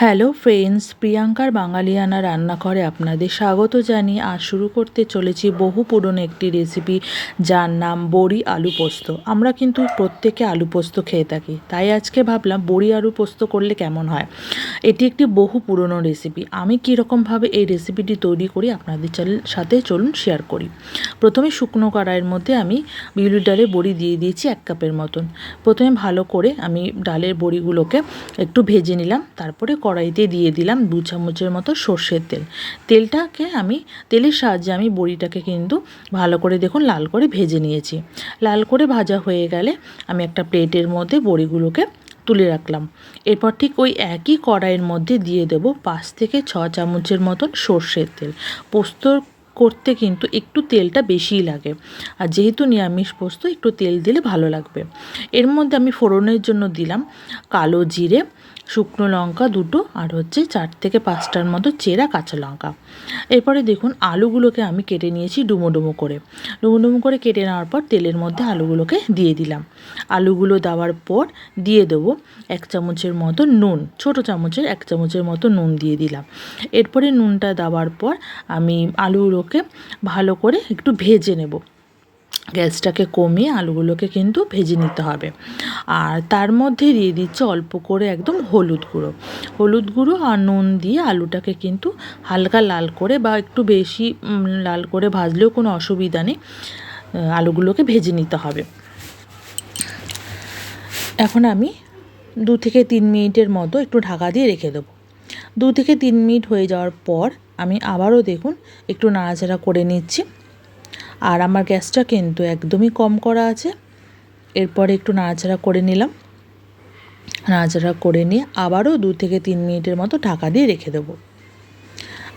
Hello friends, প্রিয়াঙ্কার বাঙালিয়ানা রান্নাঘরে আপনাদের স্বাগত জানিয়ে আজ শুরু করতে চলেছি বহু পুরনো একটি রেসিপি, যার নাম বড়ি আলু পোস্ত। আমরা কিন্তু প্রত্যেকে আলু পোস্ত খেয়ে থাকি, তাই আজকে ভাবলাম বড়ি আলু পোস্ত করলে কেমন হয়। এটি একটি বহু পুরনো রেসিপি। আমি কীরকমভাবে এই রেসিপিটি তৈরি করি আপনাদের সাথে চলুন শেয়ার করি। প্রথমে শুকনো কড়াইয়ের মধ্যে আমি বিউলির ডালের বড়ি দিয়ে দিয়েছি 1 কাপের মতন। প্রথমে ভালো করে আমি ডালের বড়িগুলোকে একটু ভেজে নিলাম, তারপরে কড়াইতে দিয়ে দিলাম 2 চামচের মতো সর্ষের তেল। তেলের সাহায্যে আমি বড়িটাকে কিন্তু ভালো করে দেখুন লাল করে ভেজে নিয়েছি। লাল করে ভাজা হয়ে গেলে আমি একটা প্লেটের মধ্যে বড়িগুলোকে তুলে রাখলাম। এরপর ঠিক ওই একই কড়াইয়ের মধ্যে দিয়ে দেব 5 থেকে 6 চামচের মতন সর্ষের তেল। পোস্ত করতে কিন্তু একটু তেলটা বেশিই লাগে, আর যেহেতু নিরামিষ পোস্ত একটু তেল দিলে ভালো লাগবে। এর মধ্যে আমি ফোড়নের জন্য দিলাম কালো জিরে, শুকনো লঙ্কা 2টো, আর 4 থেকে 5টার মতো চেরা কাঁচা লঙ্কা। এরপরে দেখুন আলুগুলোকে আমি কেটে নিয়েছি ডুমো ডুমো করে। কেটে নেওয়ার পর তেলের মধ্যে আলুগুলোকে দিয়ে দিলাম। আলুগুলো দেওয়ার পর দিয়ে দেবো 1 চামচের মতো নুন, ছোটো চামচের 1 চামচের মতো নুন দিয়ে দিলাম। এরপরে নুনটা দেওয়ার পর আমি আলুগুলোকে ভালো করে একটু ভেজে নেব। গ্যাসটাকে কমিয়ে আলুগুলোকে কিন্তু ভেজে নিতে হবে। আর তার মধ্যে দিয়ে দিচ্ছি অল্প করে একদম হলুদ গুঁড়ো আর নুন দিয়ে আলুটাকে কিন্তু হালকা লাল করে বা একটু বেশি লাল করে ভাজলেও কোনো অসুবিধা নেই, আলুগুলোকে ভেজে নিতে হবে। এখন আমি 2 থেকে 3 মিনিটের মতো একটু ঢাকা দিয়ে রেখে দেবো। 2 থেকে 3 মিনিট হয়ে যাওয়ার পর আমি আবারও দেখুন একটু নাড়াচাড়া করে নিচ্ছি। আর আমার গ্যাসটা কিন্তু একদমই কম করা আছে। এরপরে একটু নাড়াচাড়া করে নিলাম। নাড়াচাড়া করে নিয়ে আবারও 2 থেকে 3 মিনিটের মতো ঢাকা দিয়ে রেখে দেবো।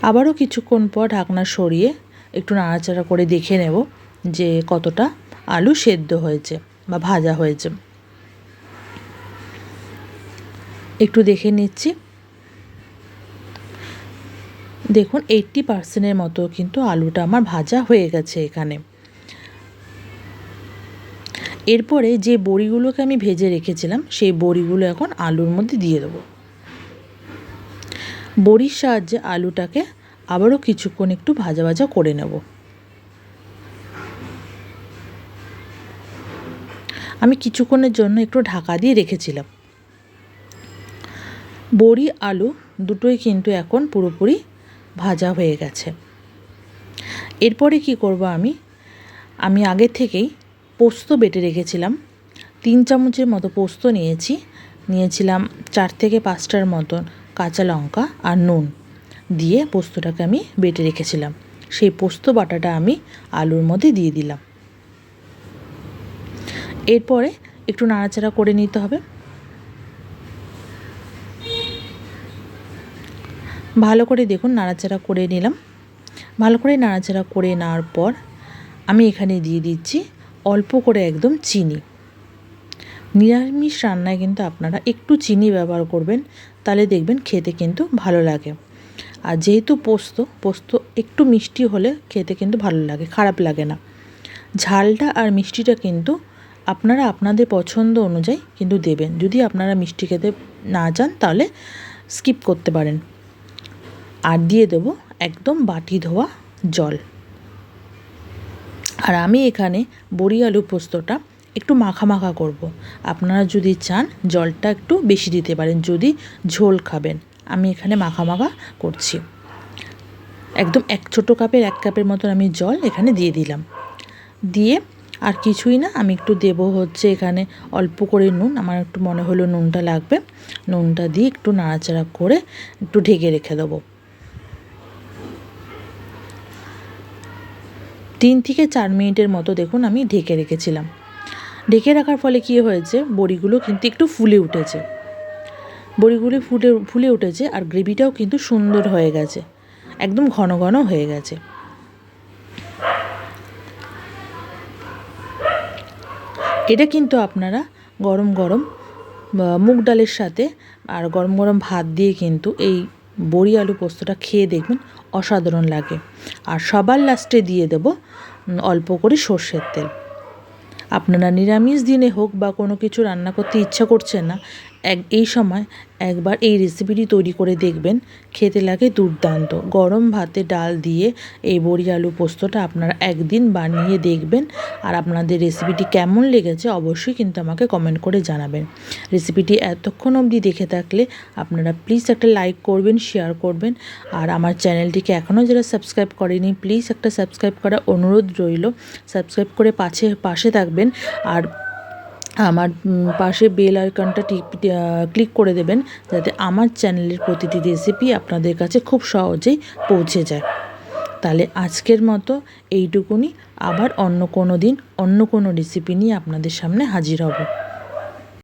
আবারও কিছুক্ষণ পর ঢাকনা সরিয়ে একটু নাড়াচাড়া করে দেখে নেব যে কতটা আলু সেদ্ধ হয়েছে বা ভাজা হয়েছে। একটু দেখে নিচ্ছি। দেখুন 80% মতো কিন্তু আলুটা আমার ভাজা হয়ে গেছে এখানে। এরপরে যে বড়িগুলোকে আমি ভেজে রেখেছিলাম সেই বড়িগুলো এখন আলুর মধ্যে দিয়ে দেবো। বড়ির সাহায্যে আলুটাকে আবারও কিছুক্ষণ একটু ভাজা ভাজা করে নেব। আমি কিছুক্ষণের জন্য একটু ঢাকা দিয়ে রেখেছিলাম। বড়ি আলু দুটোই কিন্তু এখন পুরোপুরি ভাজা হয়ে গেছে। এরপরে কি করব, আমি আগে থেকেই পোস্ত বেটে রেখেছিলাম। 3 চামচের মতো পোস্ত নিয়েছিলাম 4 থেকে 5টার মতন কাঁচা লঙ্কা আর নুন দিয়ে পোস্তটাকে আমি বেটে রেখেছিলাম। সেই পোস্ত বাটাটা আমি আলুর মধ্যে দিয়ে দিলাম। এরপরে একটু নাড়াচাড়া করে নিতে হবে। ভালো করে দেখুন নাড়াচাড়া করে নিলাম। ভালো করে নাড়াচাড়া করে নেওয়ার পর আমি এখানে দিয়ে দিচ্ছি অল্প করে একদম চিনি। নিরামিষ রান্নায় কিন্তু আপনারা একটু চিনি ব্যবহার করবেন, তাহলে দেখবেন খেতে কিন্তু ভালো লাগে। আর যেহেতু পোস্ত একটু মিষ্টি হলে খেতে কিন্তু ভালো লাগে, খারাপ লাগে না। ঝালটা আর মিষ্টিটা কিন্তু আপনারা আপনাদের পছন্দ অনুযায়ী কিন্তু দেবেন। যদি আপনারা মিষ্টি খেতে না চান তাহলে স্কিপ করতে পারেন। আর দিয়ে দেবো একদম বাটি ধোয়া জল। আর আমি এখানে বড়ি আলু পোস্তটা একটু মাখা মাখা করব। আপনারা যদি চান জলটা একটু বেশি দিতে পারেন, যদি ঝোল খাবেন। আমি এখানে মাখা মাখা করছি। একদম ছোটো কাপের 1 কাপের মতন আমি জল এখানে দিয়ে দিলাম। দিয়ে আর কিছুই না, আমি একটু দেবো এখানে অল্প করে নুন। আমার একটু মনে হলো নুনটা লাগবে। নুনটা দিয়ে একটু নাড়াচাড়া করে একটু ঢেকে রেখে দেবো। 3 থেকে 4 মিনিটের মতো দেখুন আমি ঢেকে রেখেছিলাম। ঢেকে রাখার ফলে কী হয়েছে, বড়িগুলো কিন্তু একটু ফুলে উঠেছে। বড়িগুলো ফুলে উঠেছে আর গ্রেভিটাও কিন্তু সুন্দর হয়ে গেছে, একদম ঘন ঘন হয়ে গেছে। এটা কিন্তু আপনারা গরম গরম মুগ ডালের সাথে আর গরম গরম ভাত দিয়ে কিন্তু এই বড়ি আলু পোস্তটা খেয়ে দেখবেন অসাধারণ লাগে। আর সবার লাস্টে দিয়ে দেব অল্প করে সর্ষের তেল। আপনারা নিরামিষ দিনে হোক বা কোনো কিছু রান্না করতে ইচ্ছা করছে না, এই সময় একবার এই রেসিপিটি তৈরি করে দেখবেন, খেতে লাগে দুর্দান্ত। গরম ভাতে ডাল দিয়ে এই বড়ি আলু পোস্তটা আপনারা একদিন বানিয়ে দেখবেন, আর আপনাদের রেসিপিটি কেমন লেগেছে অবশ্যই কিন্তু আমাকে কমেন্ট করে জানাবেন। রেসিপিটি এতক্ষণ অবধি দেখে থাকলে আপনারা প্লিজ একটা লাইক করবেন, শেয়ার করবেন, আর আমার চ্যানেলটিকে এখনও যারা সাবস্ক্রাইব করেনি প্লিজ একটা সাবস্ক্রাইব করার অনুরোধ রইল। সাবস্ক্রাইব করে পাশে থাকবেন, আর আমার পাশে বেল আইকনটা ক্লিক করে দেবেন, যাতে আমার চ্যানেলের প্রতিটি রেসিপি আপনাদের কাছে খুব সহজেই পৌঁছে যায়। তাহলে আজকের মতো এইটুকুনি, আবার অন্য কোনো দিন অন্য কোনো রেসিপি নিয়ে আপনাদের সামনে হাজির হব।